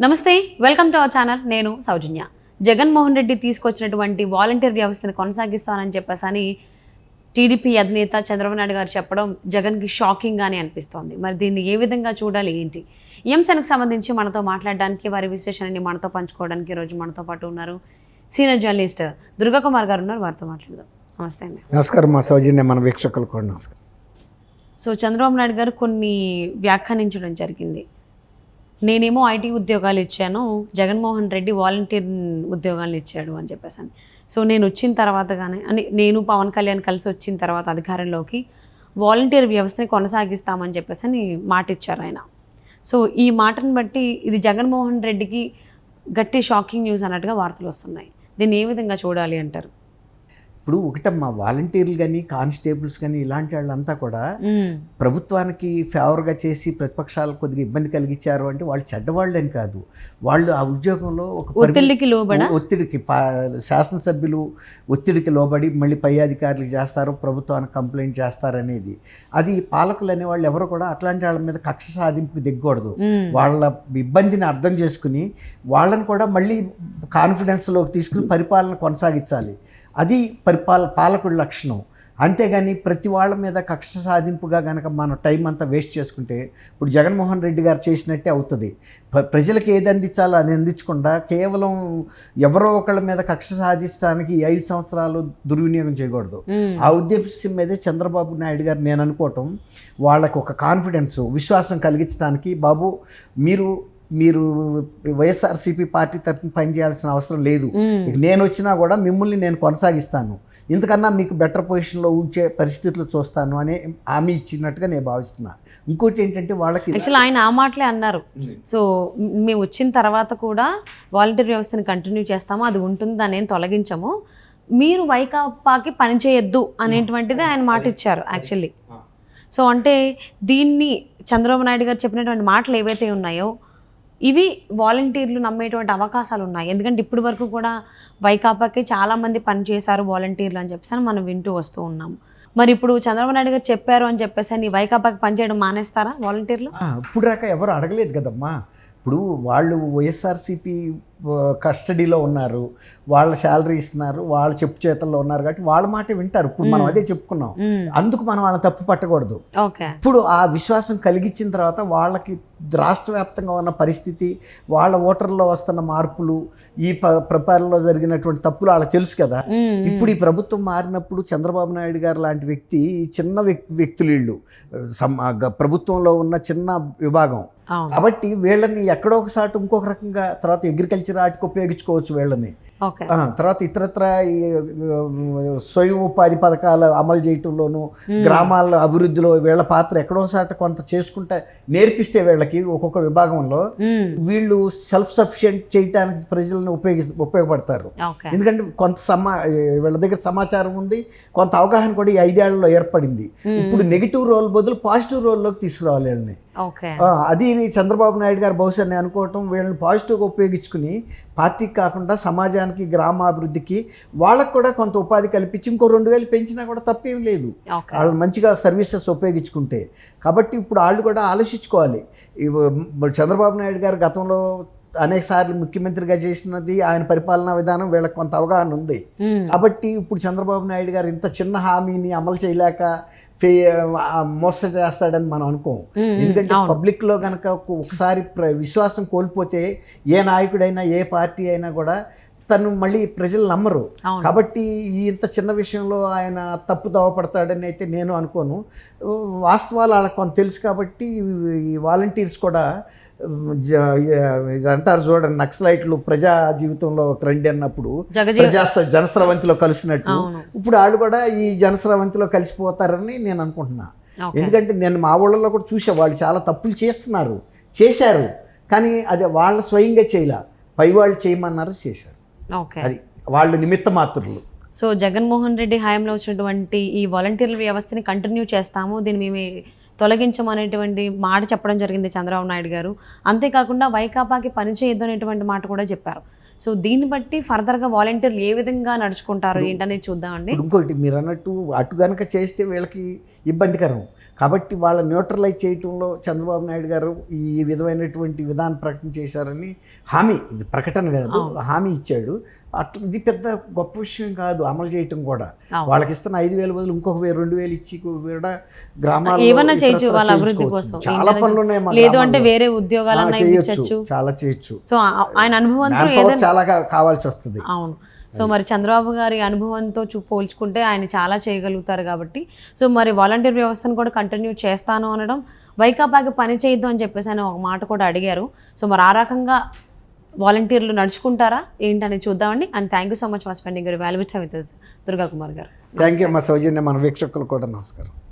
నమస్తే, welcome to our channel. నేను సౌజన్య. జగన్మోహన్ రెడ్డి తీసుకొచ్చినటువంటి వాలంటీర్ వ్యవస్థను కొనసాగిస్తానని చెప్పేసి టీడీపీ అధినేత చంద్రబాబు నాయుడు గారు చెప్పడం జగన్కి షాకింగ్గానే అనిపిస్తోంది. మరి దీన్ని ఏ విధంగా చూడాలి, ఏంటి ఈ అంశానికి సంబంధించి మనతో మాట్లాడడానికి, వారి విశ్లేషణని మనతో పంచుకోవడానికి ఈరోజు మనతో పాటు ఉన్నారు సీనియర్ జర్నలిస్ట్ దుర్గాకుమార్ గారు ఉన్నారు. వారితో మాట్లాడదాం. నమస్తే అండి. నమస్కారం మా సౌజన్య, మన వీక్షకులు కూడా నమస్కారం. సో చంద్రబాబు నాయుడు గారు కొన్ని వ్యాఖ్యానించడం జరిగింది. నేనేమో ఐటీ ఉద్యోగాలు ఇచ్చాను, జగన్మోహన్ రెడ్డి వాలంటీర్ ఉద్యోగాలు ఇచ్చాడు అని చెప్పేసి. సో నేను వచ్చిన తర్వాత కానీ అని నేను పవన్ కళ్యాణ్ కలిసి వచ్చిన తర్వాత అధికారంలోకి వాలంటీర్ వ్యవస్థని కొనసాగిస్తామని చెప్పేసి మాట ఇచ్చారు ఆయన. సో ఈ మాటను బట్టి ఇది జగన్మోహన్ రెడ్డికి గట్టి షాకింగ్ న్యూస్ అన్నట్టుగా వార్తలు వస్తున్నాయి. దీన్ని ఏ విధంగా చూడాలి అంటారు? ఇప్పుడు ఒకటమ్మా, వాలంటీర్లు కానీ కానిస్టేబుల్స్ కానీ ఇలాంటి వాళ్ళంతా కూడా ప్రభుత్వానికి ఫేవర్గా చేసి ప్రతిపక్షాలు కొద్దిగా ఇబ్బంది కలిగించారు అంటే వాళ్ళు చెడ్డవాళ్ళని కాదు. వాళ్ళు ఆ ఉద్యోగంలో ఒక ఒత్తిడికి శాసనసభ్యులు ఒత్తిడికి లోబడి మళ్ళీ పై అధికారులకు చేస్తారు, ప్రభుత్వానికి కంప్లైంట్ చేస్తారనేది. అది పాలకులు అనేవాళ్ళు ఎవరు కూడా అట్లాంటి వాళ్ళ మీద కక్ష సాధింపుకి దిగకూడదు. వాళ్ళ ఇబ్బందిని అర్థం చేసుకుని వాళ్ళని కూడా మళ్ళీ కాన్ఫిడెన్స్లోకి తీసుకుని పరిపాలన కొనసాగించాలి. అది పాలకుడి లక్షణం. అంతేగాని ప్రతి వాళ్ళ మీద కక్ష సాధింపుగా కనుక మన టైం అంతా వేస్ట్ చేసుకుంటే ఇప్పుడు జగన్మోహన్ రెడ్డి గారు చేసినట్టే అవుతుంది. ప్రజలకు ఏది అందించాలో అది అందించకుండా కేవలం ఎవరో ఒకళ్ళ మీద కక్ష సాధించడానికి 5 సంవత్సరాలు దుర్వినియోగం చేయకూడదు. ఆ ఉద్దేశం మీదే చంద్రబాబు నాయుడు గారు నేను అనుకోవటం, వాళ్ళకు ఒక కాన్ఫిడెన్స్, విశ్వాసం కలిగించడానికి, బాబు మీరు వైఎస్ఆర్సీపీ పార్టీ తరఫున పనిచేయాల్సిన అవసరం లేదు, నేను వచ్చినా కూడా మిమ్మల్ని నేను కొనసాగిస్తాను, ఇంతకన్నా మీకు బెటర్ పొజిషన్లో ఉంచే పరిస్థితులు చూస్తాను అనే హామీ ఇచ్చినట్టుగా నేను భావిస్తున్నా. ఇంకోటి ఏంటంటే వాళ్ళకి యాక్చువల్లీ ఆయన ఆ మాటలే అన్నారు. సో మేము వచ్చిన తర్వాత కూడా వాలంటీర్ వ్యవస్థని కంటిన్యూ చేస్తాము, అది ఉంటుంది, దాన్ని ఏం తొలగించము, మీరు వైకాపాకి పనిచేయొద్దు అనేటువంటిది ఆయన మాట ఇచ్చారు యాక్చువల్లీ. సో అంటే దీన్ని చంద్రబాబు నాయుడు గారు చెప్పినటువంటి మాటలు ఏవైతే ఉన్నాయో ఇవి వాలంటీర్లు నమ్మేటువంటి అవకాశాలు ఉన్నాయి. ఎందుకంటే ఇప్పటి వరకు కూడా వైకాపాకి చాలామంది పనిచేశారు వాలంటీర్లు అని చెప్పేసి మనం వింటూ వస్తూ ఉన్నాము. మరి ఇప్పుడు చంద్రబాబు నాయుడు గారు చెప్పారు అని చెప్పేసి వైకాపాకి పనిచేయడం మానేస్తారా వాలంటీర్లు? ఇప్పుడు దాకా ఎవరు అడగలేదు కదమ్మా. ఇప్పుడు వాళ్ళు వైఎస్ఆర్సీపీ కస్టడీలో ఉన్నారు, వాళ్ళ శాలరీ ఇస్తున్నారు, వాళ్ళ చెప్పు చేతల్లో ఉన్నారు కాబట్టి వాళ్ళ మాట వింటారు. ఇప్పుడు మనం అదే చెప్పుకున్నాం, అందుకు మనం వాళ్ళని తప్పు పట్టకూడదు. ఇప్పుడు ఆ విశ్వాసం కలిగించిన తర్వాత వాళ్ళకి రాష్ట్ర వ్యాప్తంగా ఉన్న పరిస్థితి, వాళ్ళ ఓటర్లో వస్తున్న మార్పులు, ఈ పరిపాలనలో జరిగినటువంటి తప్పులు వాళ్ళకి తెలుసు కదా. ఇప్పుడు ఈ ప్రభుత్వం మారినప్పుడు చంద్రబాబు నాయుడు గారు లాంటి వ్యక్తి, చిన్న వ్యక్తులు వీళ్ళు ప్రభుత్వంలో ఉన్న చిన్న విభాగం కాబట్టి వీళ్ళని ఎక్కడో ఒకసారి ఇంకొక రకంగా తర్వాత అగ్రికల్చర్ ఆర్ట్కి ఉపయోగించుకోవచ్చు వీళ్ళని. తర్వాత ఇతరత్ర స్వయం ఉపాధి పథకాలు అమలు చేయటంలోనూ, గ్రామాల అభివృద్ధిలో వీళ్ళ పాత్ర ఎక్కడోసాట కొంత చేసుకుంటే నేర్పిస్తే వీళ్ళకి ఒక్కొక్క విభాగంలో వీళ్ళు సెల్ఫ్ సఫిషియెంట్ చేయడానికి ప్రజలను ఉపయోగపడతారు. ఎందుకంటే కొంత వీళ్ళ దగ్గర సమాచారం ఉంది, కొంత అవగాహన కూడా ఈ 5 ఏళ్లలో ఏర్పడింది. ఇప్పుడు నెగిటివ్ రోల్ బదులు పాజిటివ్ రోల్లోకి తీసుకురావాలి వీళ్ళని. అది చంద్రబాబు నాయుడు గారు బహుశా నేను అనుకోవటం, వీళ్ళని పాజిటివ్గా ఉపయోగించుకుని పార్టీకి కాకుండా సమాజానికి, గ్రామాభివృద్ధికి వాళ్ళకు కూడా కొంత ఉపాధి కల్పించి ఇంకో 2000 పెంచినా కూడా తప్పేం లేదు, వాళ్ళు మంచిగా సర్వీసెస్ ఉపయోగించుకుంటే. కాబట్టి ఇప్పుడు వాళ్ళు కూడా ఆలోచించుకోవాలి. చంద్రబాబు నాయుడు గారు గతంలో అనేక సార్లు ముఖ్యమంత్రిగా చేసినది, ఆయన పరిపాలనా విధానం వీళ్ళకి కొంత అవగాహన ఉంది. కాబట్టి ఇప్పుడు చంద్రబాబు నాయుడు గారు ఇంత చిన్న హామీని అమలు చేయలేక మోసం చేస్తాడని మనం అనుకోం. ఎందుకంటే పబ్లిక్లో కనుక ఒకసారి విశ్వాసం కోల్పోతే ఏ నాయకుడైనా, ఏ పార్టీ అయినా కూడా తను మళ్ళీ ప్రజలు నమ్మరు. కాబట్టి ఈ ఇంత చిన్న విషయంలో ఆయన తప్పు దోవపడతాడని అయితే నేను అనుకోను. వాస్తవాలు వాళ్ళకి కొంత తెలుసు కాబట్టి ఈ వాలంటీర్స్ కూడా అంటారు చూడండి, నక్సలైట్లు ప్రజా జీవితంలో రండి అన్నప్పుడు జనస్రవంతిలో కలిసినట్టు ఇప్పుడు వాళ్ళు కూడా ఈ జనస్రవంతిలో కలిసిపోతారని నేను అనుకుంటున్నా. ఎందుకంటే నేను మా ఊళ్ళలో కూడా చూసా, వాళ్ళు చాలా తప్పులు చేశారు కానీ అది వాళ్ళ స్వయంగా చేయలే, పై వాళ్ళు చేయమన్నారు, చేశారు. అది వాళ్ళు నిమిత్త మాత్రులు. సో జగన్మోహన్ రెడ్డి హయాంలో వచ్చినటువంటి ఈ వాలంటీర్ల వ్యవస్థని కంటిన్యూ చేస్తాము, దీన్ని మేము తొలగించమనేటువంటి మాట చెప్పడం జరిగింది చంద్రబాబు నాయుడు గారు. అంతేకాకుండా వైకాపాకి పనిచేయొద్దు అనేటువంటి మాట కూడా చెప్పారు. సో దీన్ని బట్టి ఫర్దర్గా వాలంటీర్లు ఏ విధంగా నడుచుకుంటారు ఏంటనేది చూద్దామండి. ఇప్పుడు ఇంకోటి మీరు అన్నట్టు అటు కనుక చేస్తే వీళ్ళకి ఇబ్బందికరం కాబట్టి వాళ్ళ న్యూట్రలైజ్ చేయటంలో చంద్రబాబు నాయుడు గారు ఈ విధమైనటువంటి విధాన ప్రకటన చేశారని హామీ, ఇది ప్రకటన కాదు, హామీ ఇచ్చాడు. అట్లా ఇది పెద్ద గొప్ప విషయం కాదు అమలు చేయటం కూడా. వాళ్ళకి ఇస్తున్న 5,000 బదులు ఇంకొక 2,000 ఇచ్చి కూడా గ్రామాల్లో ఏమన్నా చేయొచ్చు వాళ్ళ అభివృద్ధి కోసం. చాలా పనులు ఉన్నాయి మా లేదు అంటే గ్రామాల్లో. వేరే ఉద్యోగాలన్నా ఇప్పించచ్చు. చాలా చేయొచ్చు. సో ఆయన అనుభవంతో Manpower చాలా కావాల్సి వస్తుంది. అవును. సో మరి చంద్రబాబు గారి అనుభవంతో పోల్చుకుంటే ఆయన చాలా చేయగలుగుతారు కాబట్టి సో మరి వాలంటీర్ వ్యవస్థను కూడా కంటిన్యూ చేస్తాను అనడం, వైకాపాకి పని చేయొద్దు అని చెప్పేసి ఆయన ఒక మాట కూడా అడిగారు. సో మరి ఆ రకంగా వాలంటీర్లు నడుచుకుంటారా ఏంటని చూద్దామండి. And thank you so much for spending your valuable time with us, Durga Kumar గారు. థ్యాంక్ యూ అమ్మ సౌజన్య. మన వీక్షకులు కూడా నమస్కారం.